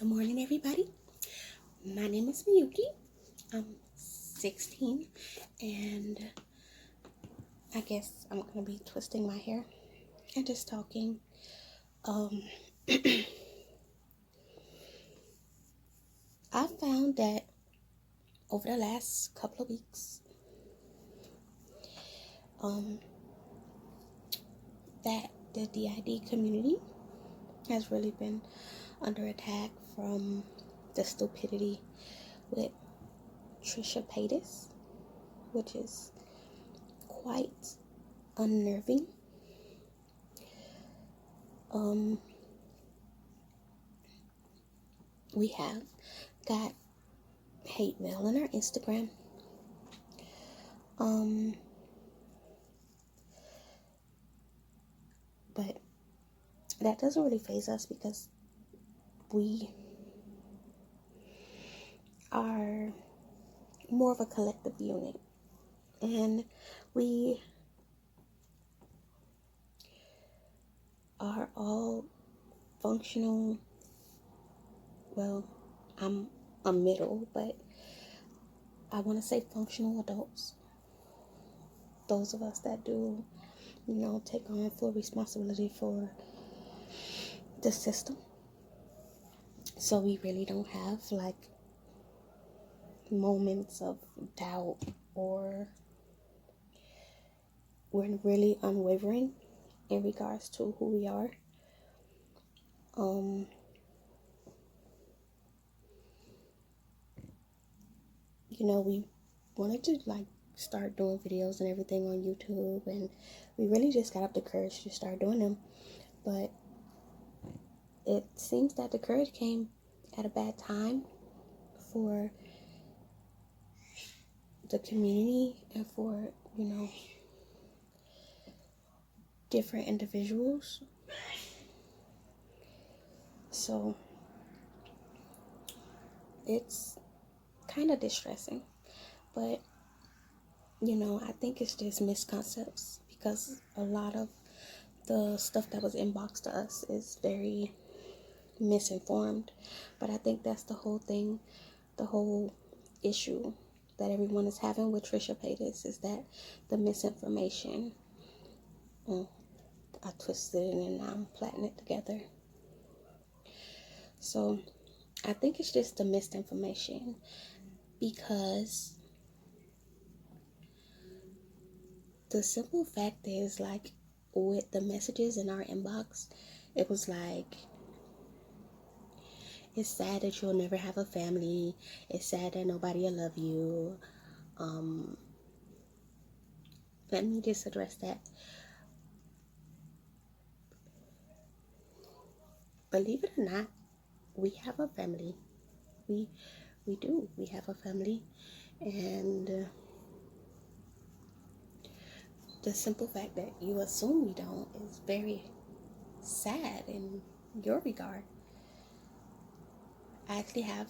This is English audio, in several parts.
Good morning, everybody. My name is Meyoki. I'm 16, and I guess I'm gonna be twisting my hair and just talking. Um, I found that over the last couple of weeks, that the DID community has really been under attack from the stupidity with Trisha Paytas, which is quite unnerving. We have got hate mail on our Instagram. But that doesn't really faze us because we are more of a collective unit, and we are all functional. Well, I'm a middle, but I want to say functional adults. Those of us that do, take on full responsibility for the system. So we really don't have like moments of doubt, or we're really unwavering in regards to who we are. We wanted to like start doing videos and everything on YouTube, and we really just got up the courage to start doing them. But it seems that the courage came at a bad time for the community and for, different individuals. So it's kind of distressing, but I think it's just misconceptions, because a lot of the stuff that was inboxed to us is very misinformed. But I think that's the whole thing, the whole issue that everyone is having with Trisha Paytas, is that the misinformation. I twisted it and now I'm plaiting it together. So I think it's just the misinformation, because the simple fact is, like, with the messages in our inbox, it was like, it's sad that you'll never have a family. It's sad that nobody will love you. Let me just address that. Believe it or not, we have a family. We do. We have a family, and the simple fact that you assume we don't is very sad in your regard. I actually have,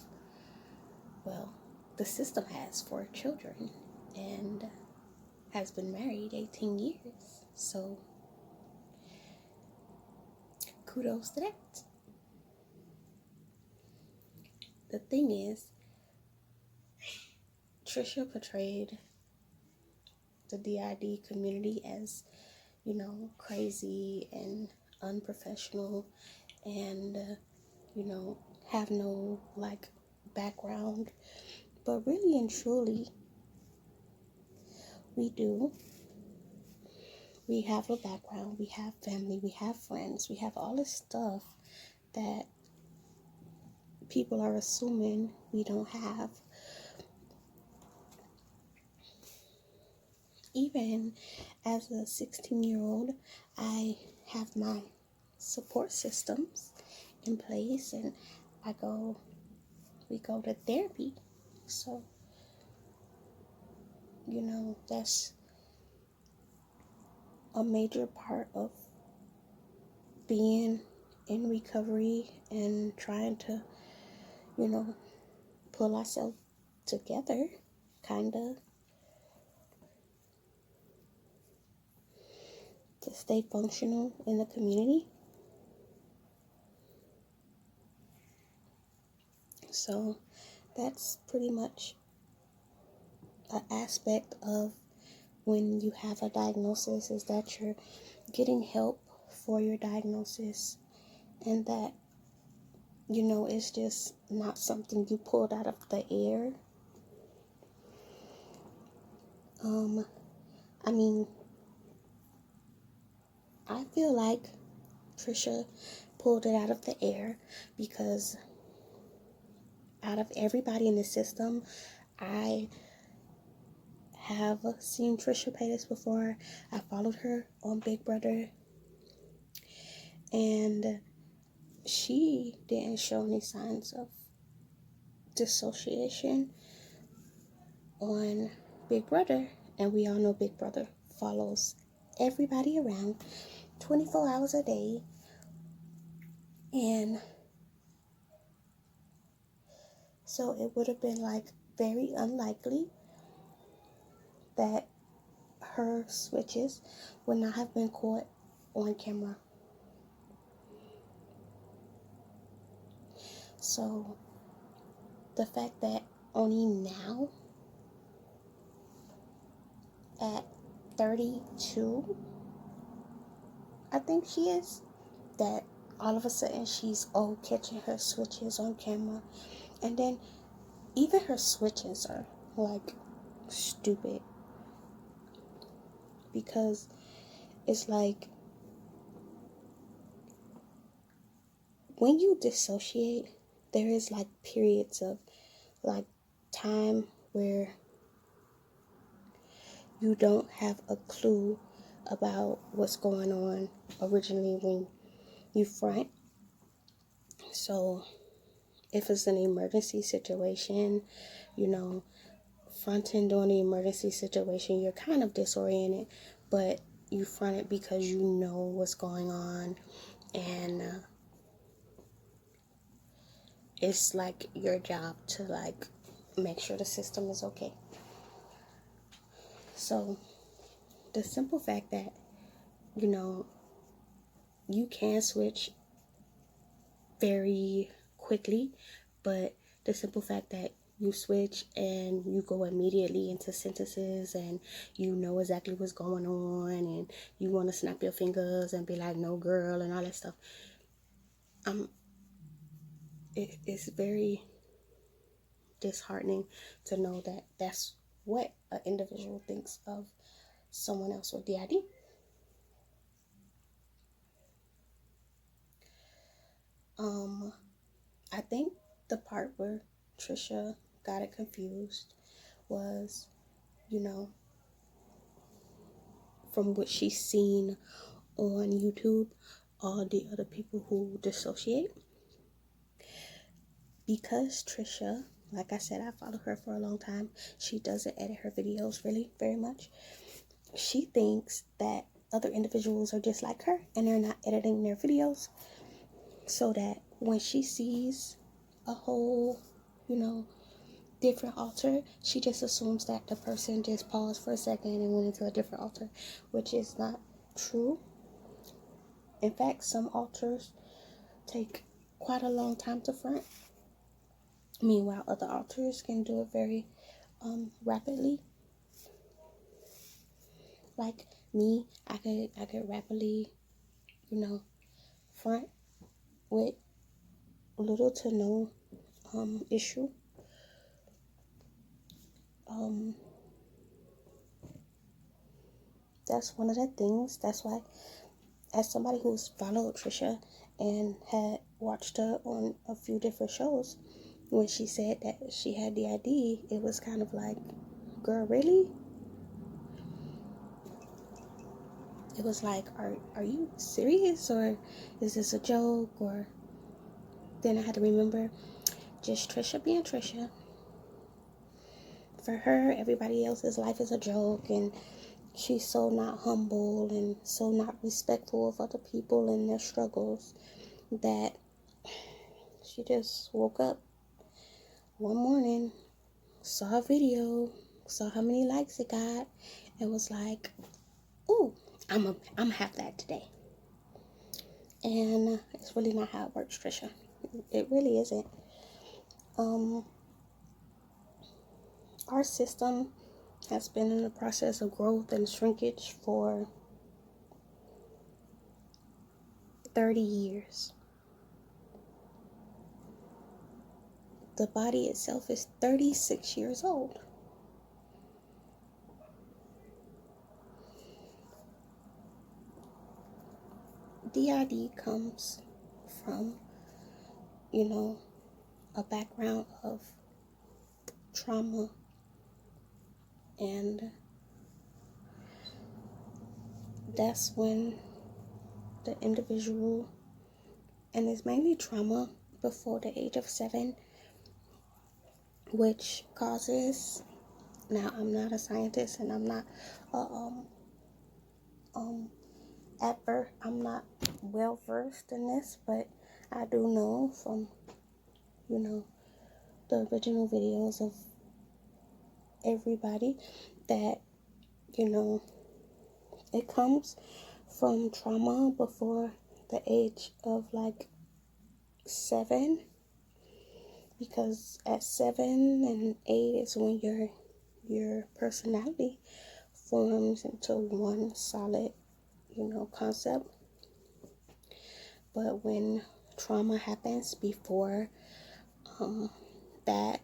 well, the system has 4 children and has been married 18 years. So kudos to that. The thing is, Trisha portrayed the DID community as, crazy and unprofessional, and, have no, like, background. But really and truly, we do. We have a background, we have family, we have friends, we have all this stuff that people are assuming we don't have. Even as a 16-year-old, I have my support systems in place, and we go to therapy. So, that's a major part of being in recovery and trying to, pull ourselves together, kind of, to stay functional in the community. So that's pretty much an aspect of when you have a diagnosis, is that you're getting help for your diagnosis, and that, it's just not something you pulled out of the air. I mean, I feel like Trisha pulled it out of the air because out of everybody in the system, I have seen Trisha Paytas before. I followed her on Big Brother, and she didn't show any signs of dissociation on Big Brother, and we all know Big Brother follows everybody around 24 hours a day, and so it would have been like very unlikely that her switches would not have been caught on camera. So the fact that only now at 32, I think she is, that all of a sudden she's catching her switches on camera. And then even her switches are like stupid, because it's like when you dissociate, there is like periods of like time where you don't have a clue about what's going on originally when you front. So if it's an emergency situation, fronting during the emergency situation, you're kind of disoriented, but you front it because you know what's going on, and it's like your job to like make sure the system is okay. So the simple fact that you can switch very quickly, but the simple fact that you switch and you go immediately into sentences and you know exactly what's going on and you want to snap your fingers and be like, no girl, and all that stuff, it's very disheartening to know that that's what an individual thinks of someone else with DID. I think the part where Trisha got it confused was, from what she's seen on YouTube, all the other people who dissociate. Because Trisha, like I said, I followed her for a long time. She doesn't edit her videos really very much. She thinks that other individuals are just like her and they're not editing their videos, so that when she sees a whole, different altar, she just assumes that the person just paused for a second and went into a different altar, which is not true. In fact, some altars take quite a long time to front. Meanwhile, other altars can do it very rapidly. Like me, I could rapidly, front with little to no issue. That's one of the things. That's why, as somebody who's followed Trisha and had watched her on a few different shows, when she said that she had DID, it was kind of like, girl, really? It was like, are you serious, or is this a joke? Or then I had to remember, just Trisha being Trisha. For her, everybody else's life is a joke, and she's so not humble and so not respectful of other people and their struggles that she just woke up one morning, saw a video, saw how many likes it got, and was like, ooh, I'm have that today. And it's really not how it works, Trisha. It really isn't. Um, our system has been in the process of growth and shrinkage for 30 years. The body itself is 36 years old. DID comes from, a background of trauma, and that's when the individual, and it's mainly trauma before the age of 7, which causes, now I'm not a scientist and I'm not I'm not well versed in this, but I do know from, the original videos of everybody that, it comes from trauma before the age of like 7, because at 7 and 8 is when your personality forms into one solid, concept. But when trauma happens before that,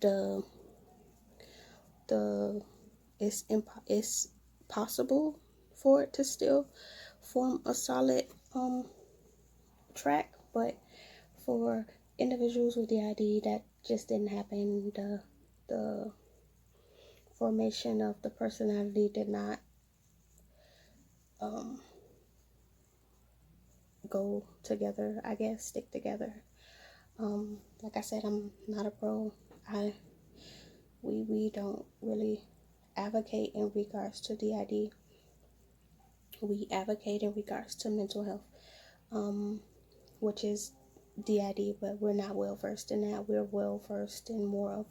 the it's possible for it to still form a solid track, but for individuals with DID, that just didn't happen. The formation of the personality did not go together, I guess, stick together. Like I said, I'm not a pro. We don't really advocate in regards to DID. We advocate in regards to mental health, which is DID, but we're not well versed in that. We're well versed in more of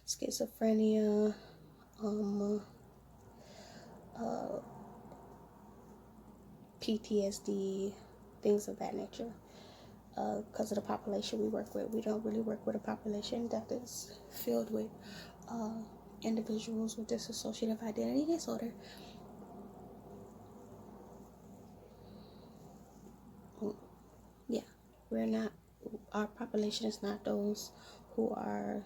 schizophrenia, PTSD, things of that nature. Because of the population we work with, we don't really work with a population that is filled with individuals with dissociative identity disorder. Yeah, we're not, our population is not those who are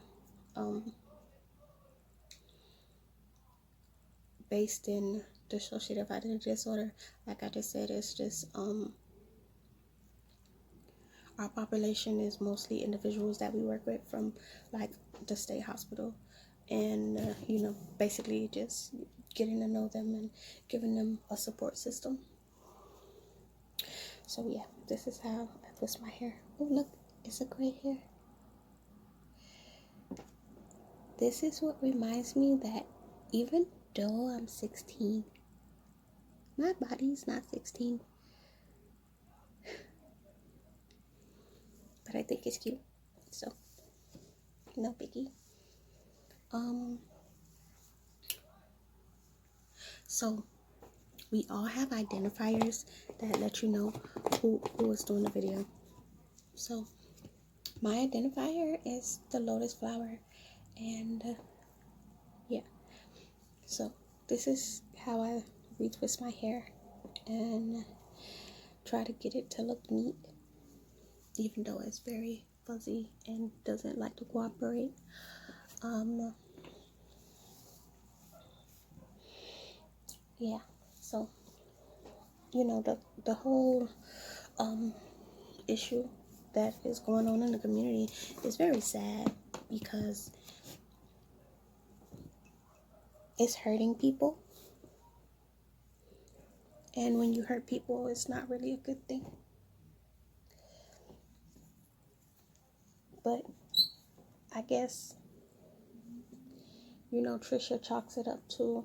based in dissociative identity disorder. Like I just said, it's just our population is mostly individuals that we work with from like the state hospital, and basically just getting to know them and giving them a support system. So yeah, this is how I twist my hair. Oh look, it's a gray hair. This is what reminds me that even though I'm 16, my body's not 16. But I think it's cute. So, no biggie. So we all have identifiers that let you know who is doing the video. So my identifier is the lotus flower, and yeah. So this is how I retwist my hair and try to get it to look neat, even though it's very fuzzy and doesn't like to cooperate. Yeah, so the whole issue that is going on in the community is very sad, because it's hurting people, and when you hurt people, it's not really a good thing. But I guess Trisha chalks it up to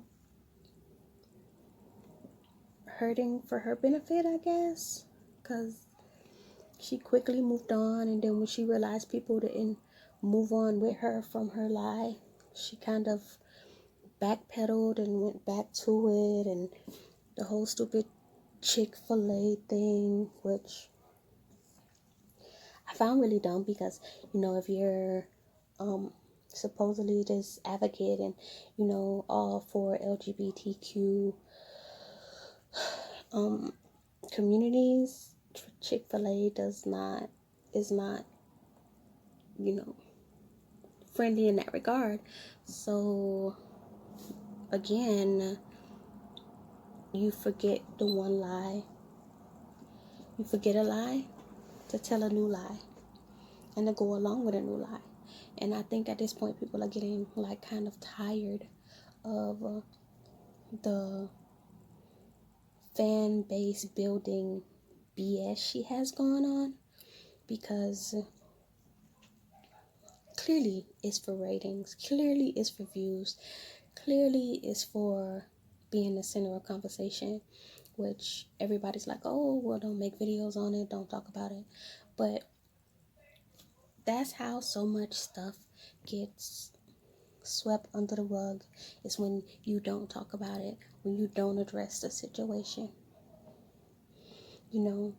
hurting for her benefit, I guess, because she quickly moved on, and then when she realized people didn't move on with her from her lie, she kind of backpedaled and went back to it, and the whole stupid Chick-fil-A thing, which I found really dumb, because if you're um supposedly this advocate and, you know, all for LGBTQ um communities. Chick-fil-A is not, you know, friendly in that regard. So again, you forget the one lie. You forget a lie to tell a new lie and to go along with a new lie. And I think at this point, people are getting like kind of tired of the fan base building BS she has going on, because clearly it's for ratings, clearly it's for views, clearly it's for being the center of conversation, which everybody's like, oh, well, don't make videos on it, don't talk about it. But that's how so much stuff gets swept under the rug, is when you don't talk about it, when you don't address the situation. You know,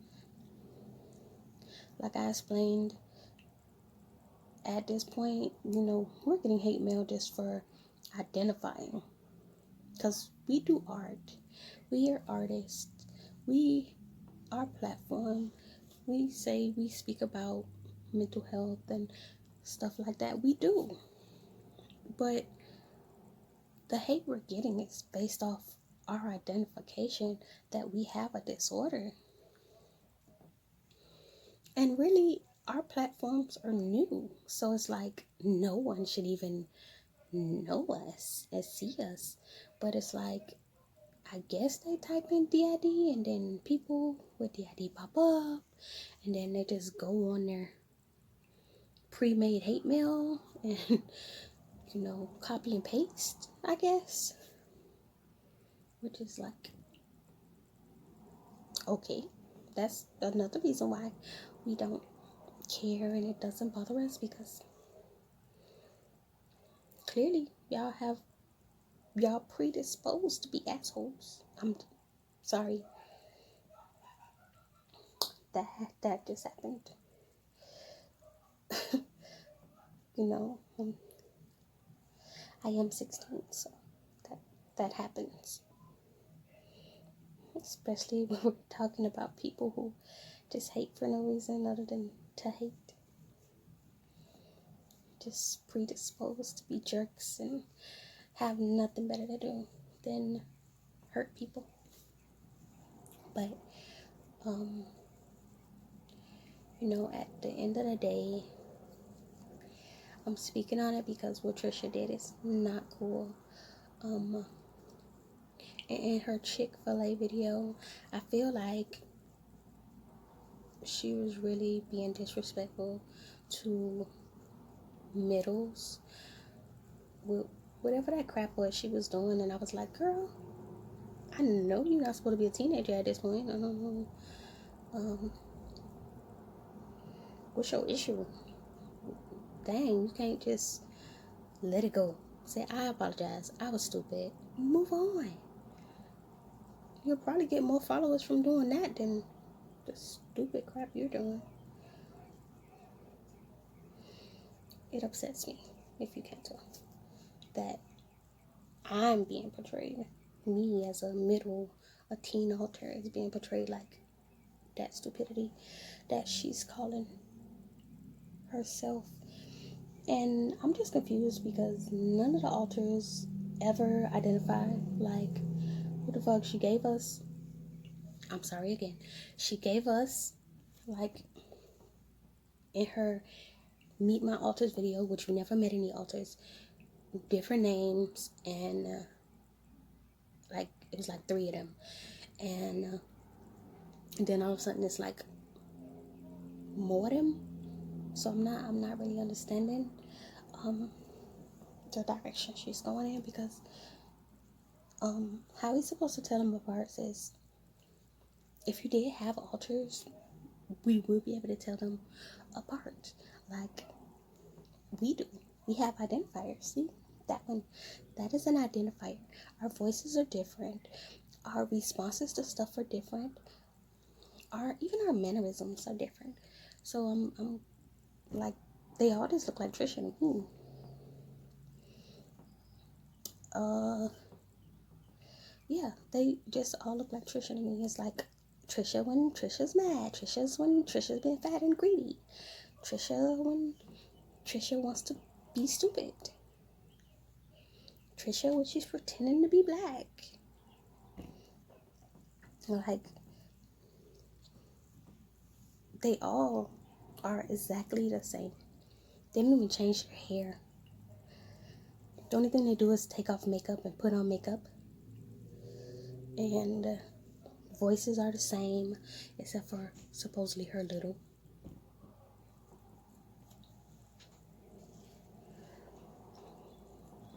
like I explained, at this point, you know, we're getting hate mail just for identifying, because we do art, we are artists, we, our platform, we say we speak about mental health and stuff like that, we do, but the hate we're getting is based off our identification that we have a disorder. And really, our platforms are new, so it's like no one should even know us and see us. But it's like, I guess they type in DID and then people with DID pop up, and then they just go on their pre-made hate mail and, you know, copy and paste, I guess. Which is like, okay, that's another reason why we don't care and it doesn't bother us, because clearly y'all predisposed to be assholes. I'm sorry, that just happened. You know, I am 16, so that happens. Especially when we're talking about people who just hate for no reason other than to hate. Just predisposed to be jerks and have nothing better to do than hurt people. But you know, at the end of the day, I'm speaking on it because what Trisha did is not cool. In her Chick-fil-A video, I feel like she was really being disrespectful to middles with whatever that crap was she was doing. And I was like, girl, I know you're not supposed to be a teenager at this point. I don't know. What's your issue? Dang, you can't just let it go. Say, I apologize. I was stupid. Move on. You'll probably get more followers from doing that than the stupid crap you're doing. It upsets me, if you can't tell, that I'm being portrayed, me as a teen alter is being portrayed like that stupidity that she's calling herself. And I'm just confused because none of the alters ever identified like who the fuck she gave us. I'm sorry again. She gave us, like, in her Meet My Alters video, which we never met any alters, different names, and like it was like 3 of them, and then all of a sudden it's like more of them. So I'm not really understanding the direction she's going in, because how he's supposed to tell them apart is, if you did have alters, we would be able to tell them apart like we do. We have identifiers. See, that one, that is an identifier. Our voices are different, our responses to stuff are different, even our mannerisms are different. So I'm like, they all just look like Trisha and me. Yeah, they just all look like Trisha to me. It's like Trisha when Trisha's mad, Trisha's when Trisha's been fat and greedy, Trisha when Trisha wants to be stupid, Trisha when she's pretending to be black. Like, they all are exactly the same. They don't even change their hair. The only thing they do is take off makeup and put on makeup. And voices are the same, except for supposedly her little.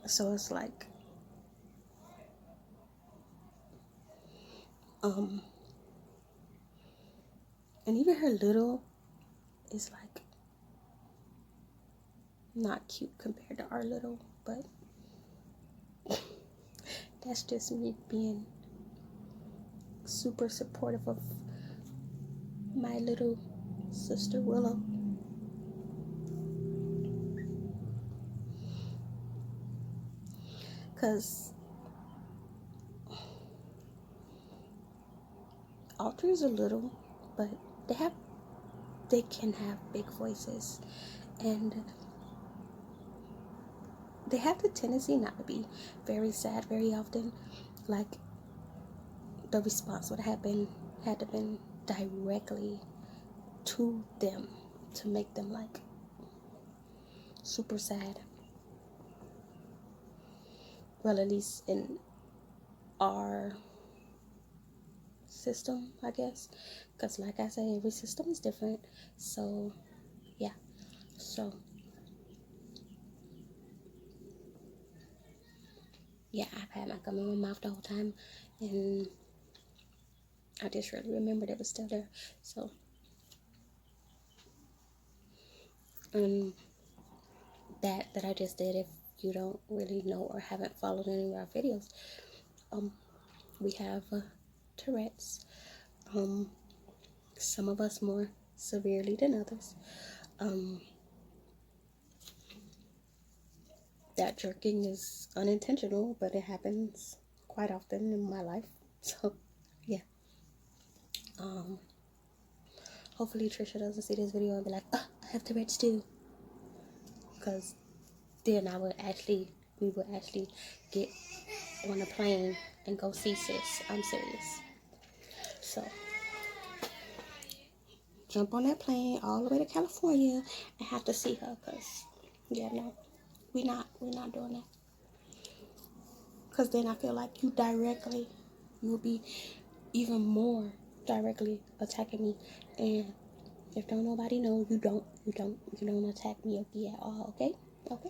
So it's like, and even her little is like not cute compared to our little, but that's just me being super supportive of my little sister Willow. Because alters are little, but they can have big voices, and they have the tendency not to be very sad very often. Like, the response would have been had to been directly to them to make them like super sad. Well, at least in our system, I guess, because like I say, every system is different. So yeah, so yeah, I've had my gum in my mouth the whole time, and I just really remembered it was still there. So um that I just did, if you don't really know or haven't followed any of our videos, we have Tourette's. Some of us more severely than others. That jerking is unintentional, but it happens quite often in my life. So yeah. Hopefully Trisha doesn't see this video and be like, oh, I have Tourette's too. Because then we would actually get on a plane and go see sis. I'm serious. So jump on that plane all the way to California and have to see her. Because yeah, no, we're not doing that. Because then I feel like you'll be even more directly attacking me. And if don't nobody know, you don't attack Meyoki at all, okay? Okay?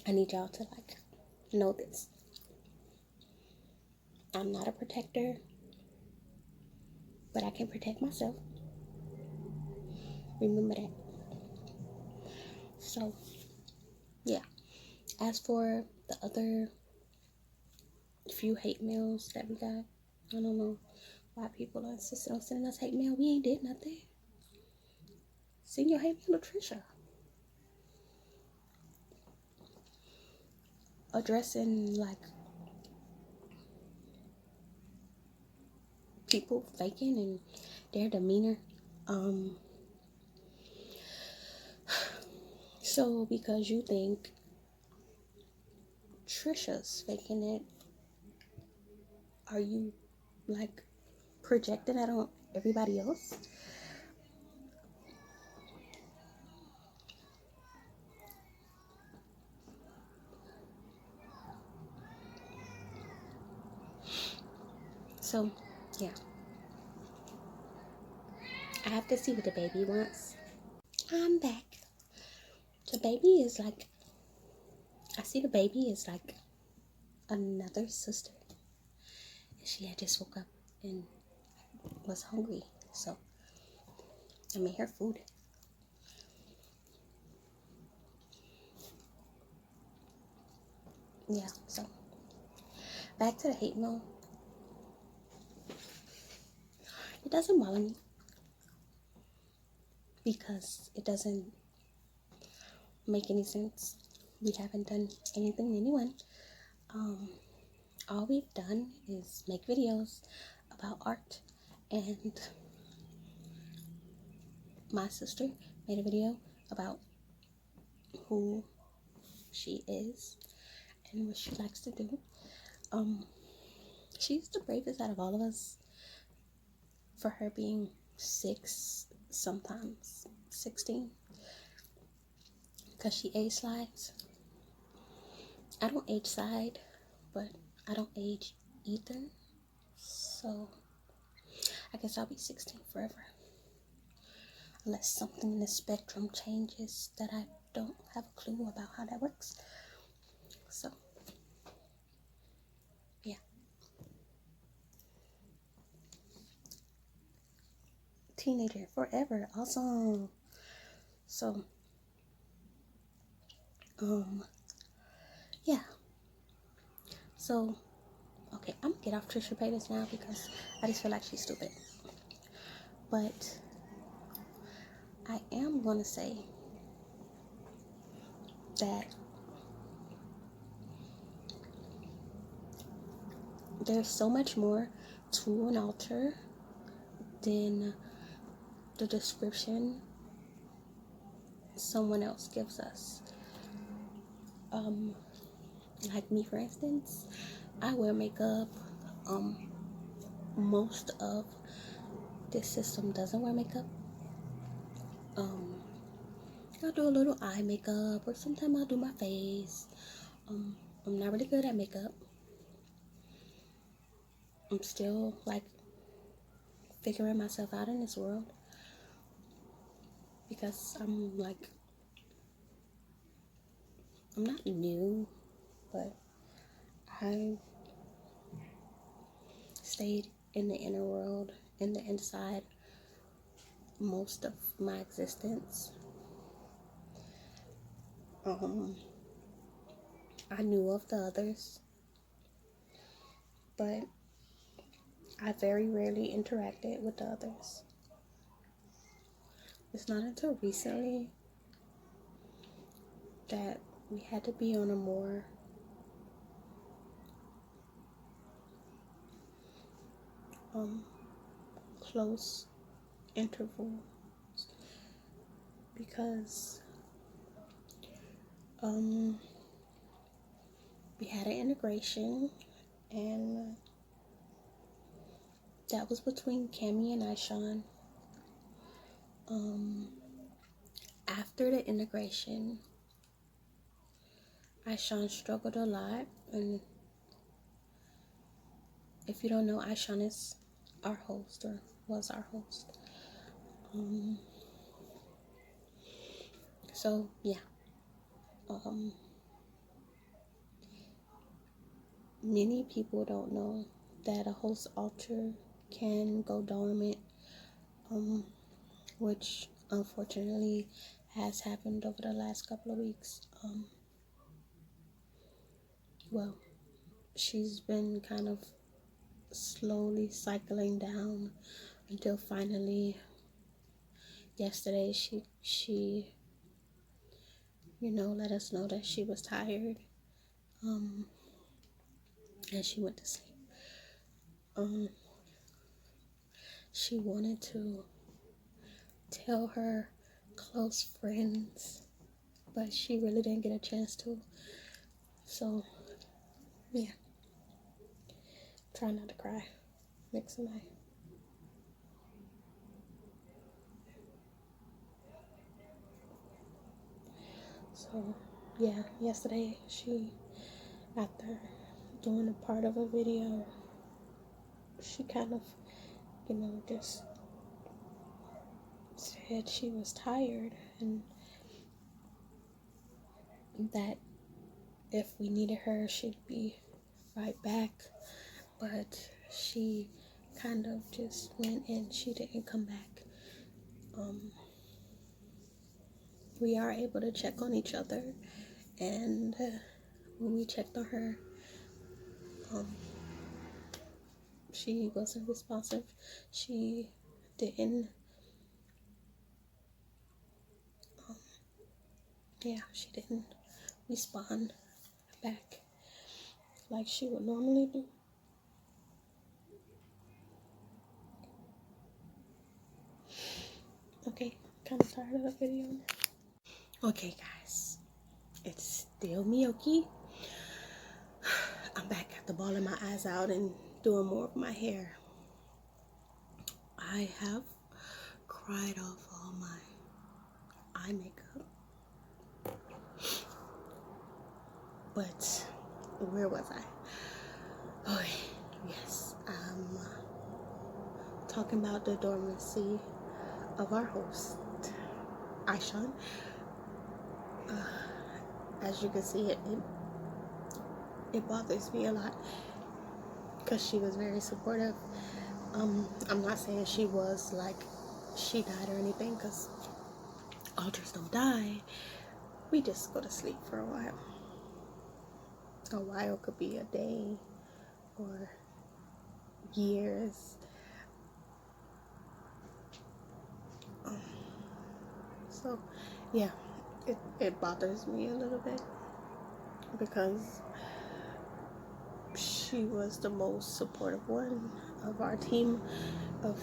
I need y'all to like know this. I'm not a protector, but I can protect myself. Remember that. So yeah. As for the other few hate mails that we got, I don't know why people are insisting on sending us hate mail. We ain't did nothing. Send your hate mail to Trisha. Addressing like people faking and their demeanor. So because you think Trisha's faking it, are you like projecting that on everybody else? So yeah, I have to see what the baby wants. I'm back. The baby is like, I see the baby is like another sister. And she had just woke up and was hungry. So I made her food. Yeah, so back to the hate mail. It doesn't bother me because it doesn't make any sense. We haven't done anything to anyone. All we've done is make videos about art, and my sister made a video about who she is and what she likes to do. She's the bravest out of all of us for her being 6, sometimes 16, because she age slides. I don't age slide, but I don't age either. So I guess I'll be 16 forever. Unless something in the spectrum changes that I don't have a clue about how that works. So, yeah. Teenager forever. Awesome. So, yeah. So, okay, I'm gonna get off Trisha Paytas now because I just feel like she's stupid. But I am gonna say that there's so much more to an altar than the description someone else gives us. Like me, for instance, I wear makeup. Most of this system doesn't wear makeup. I'll do a little eye makeup, or sometimes I'll do my face. I'm not really good at makeup. I'm still like figuring myself out in this world because I'm not new, but I stayed in the inner world, in the inside, most of my existence. I knew of the others, but I very rarely interacted with the others. It's not until recently that we had to be on a more close interval because we had an integration, and that was between Cammy and Ishan. After the integration, Ishan struggled a lot, and if you don't know, Ishan is our host, or was our host. So yeah, many people don't know that a host altar can go dormant, which unfortunately has happened over the last couple of weeks. Well, she's been kind of slowly cycling down until finally yesterday she let us know that she was tired, and she went to sleep. She wanted to tell her close friends, but she really didn't get a chance to. So yeah, try not to cry. Mix and I. So yeah, yesterday after doing a part of a video, she kind of, just said she was tired and that if we needed her, she'd be right back. But she kind of just went and she didn't come back. We are able to check on each other, and when we checked on her, she wasn't responsive. She didn't she didn't respond back like she would normally do. Okay, kind of tired of the video. Okay, guys, it's still Meyoki. I'm back after bawling my eyes out and doing more of my hair. I have cried off all my eye makeup. But where was I? Oh, yes. I'm talking about the dormancy of our host, Aishan. As you can see, it bothers me a lot because she was very supportive. I'm not saying she was like she died or anything, because altars don't die. We just go to sleep for a while. A while could be a day or years. So yeah, it bothers me a little bit because she was the most supportive one of our team, of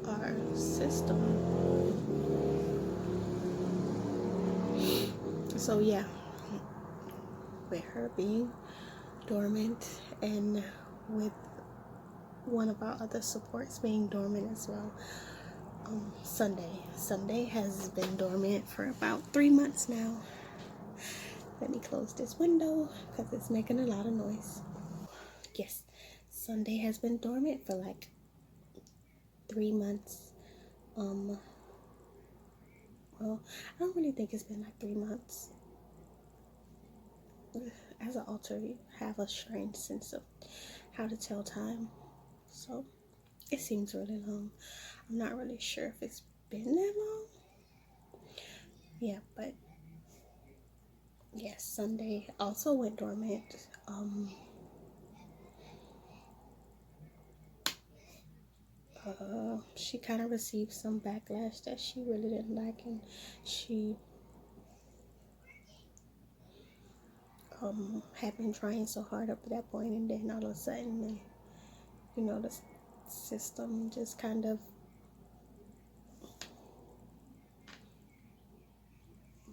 our system. So yeah, with her being dormant and with one of our other supports being dormant as well, Sunday has been dormant for about 3 months now. Let me close this window because it's making a lot of noise. Yes, Sunday has been dormant for like 3 months. Well, I don't really think it's been like 3 months. As an altar, you have a strange sense of how to tell time, so it seems really long. I'm not really sure if it's been that long. Yeah, but yes, Sunday also went dormant. She kind of received some backlash that she really didn't like, and she had been trying so hard up to that point, and then all of a sudden, the system just kind of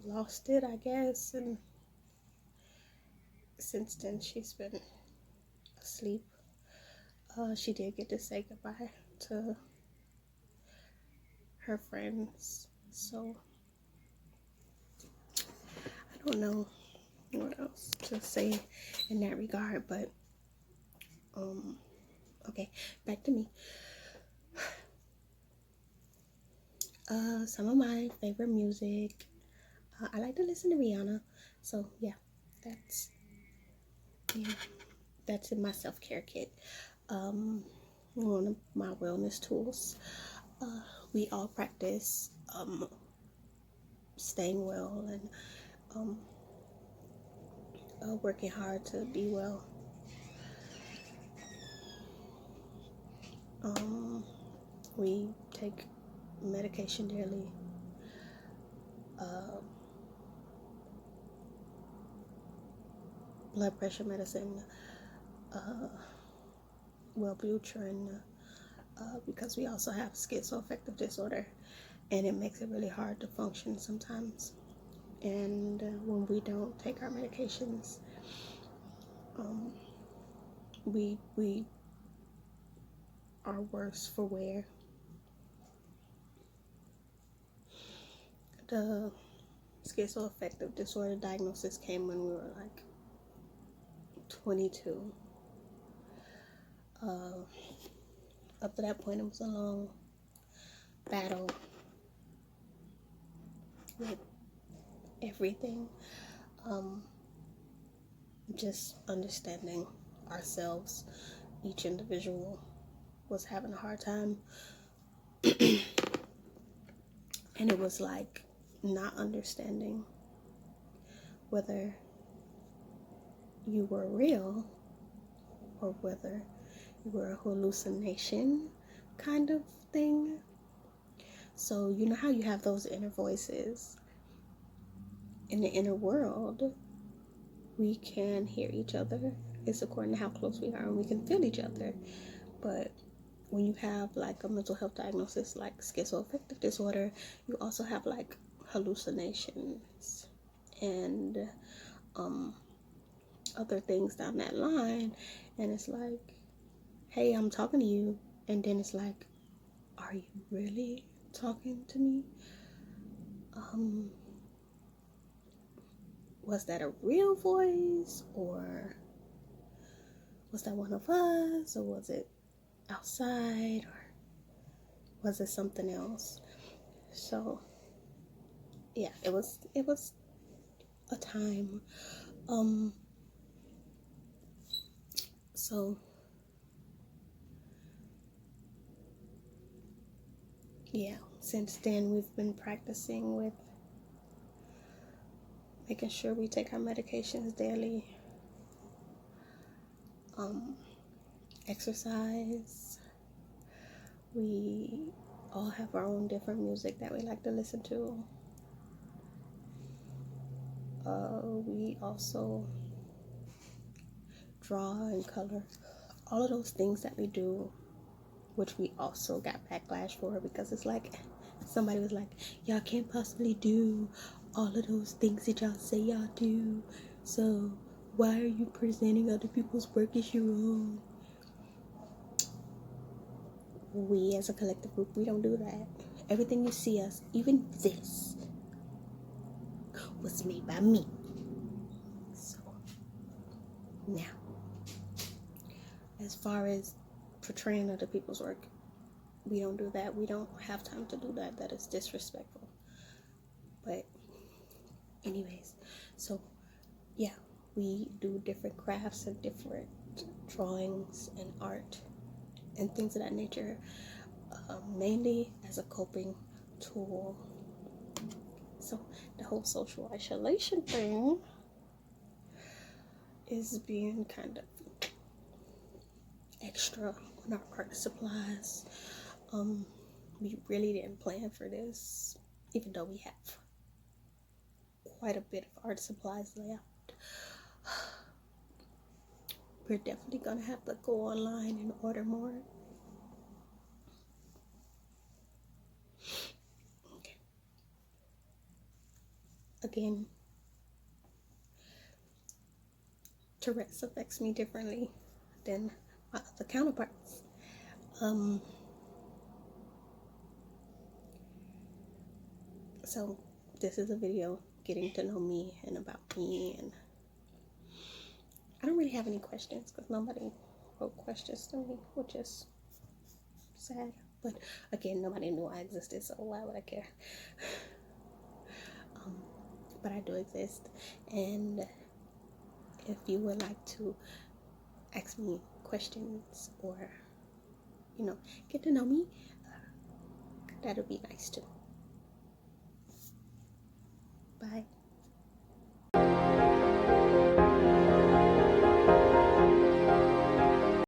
lost it, I guess, and since then she's been asleep. She did get to say goodbye to her friends, so I don't know what else to say in that regard, but okay, back to me. Some of my favorite music, I like to listen to Rihanna, so yeah, that's that's in my self-care kit. One of my wellness tools. We all practice staying well and working hard to be well. We take medication daily. Blood pressure medicine, Wellbutrin, because we also have schizoaffective disorder, and it makes it really hard to function sometimes. And when we don't take our medications, we are worse for wear. The schizoaffective disorder diagnosis came when we were like 22. Up to that point, it was a long battle with everything. Just understanding ourselves. Each individual was having a hard time. And it was like not understanding whether you were real or whether you were a hallucination kind of thing. So you know how you have those inner voices in the inner world, we can hear each other. It's according to how close we are, and we can feel each other. But when you have like a mental health diagnosis like schizoaffective disorder, you also have like hallucinations and other things down that line. And it's like, hey, I'm talking to you, and then it's like, are you really talking to me? Was that a real voice, or was that one of us, or was it outside, or was it something else? So yeah, it was a time. So yeah, since then we've been practicing with making sure we take our medications daily, exercise. We all have our own different music that we like to listen to. We also draw and color. All of those things that we do, which we also got backlash for, because it's like somebody was like, y'all can't possibly do all of those things that y'all say y'all do, so why are you presenting other people's work as your own? We as a collective group, we don't do that. Everything you see us, even this, was made by me. So now, as far as portraying other people's work, we don't do that. We don't have time to do that. That is disrespectful. But anyways, so yeah, we do different crafts and different drawings and art and things of that nature, mainly as a coping tool. So the whole social isolation thing is being kind of extra on our art supplies. We really didn't plan for this, even though we have quite a bit of art supplies left. We're definitely gonna have to go online and order more. Okay. Again, Tourette's affects me differently than my other counterparts. So this is a video getting to know me and about me, and I don't really have any questions because nobody wrote questions to me, which is sad. But again, nobody knew I existed, so why would I care? But I do exist, and if you would like to ask me questions or, get to know me, that would be nice too. Bye.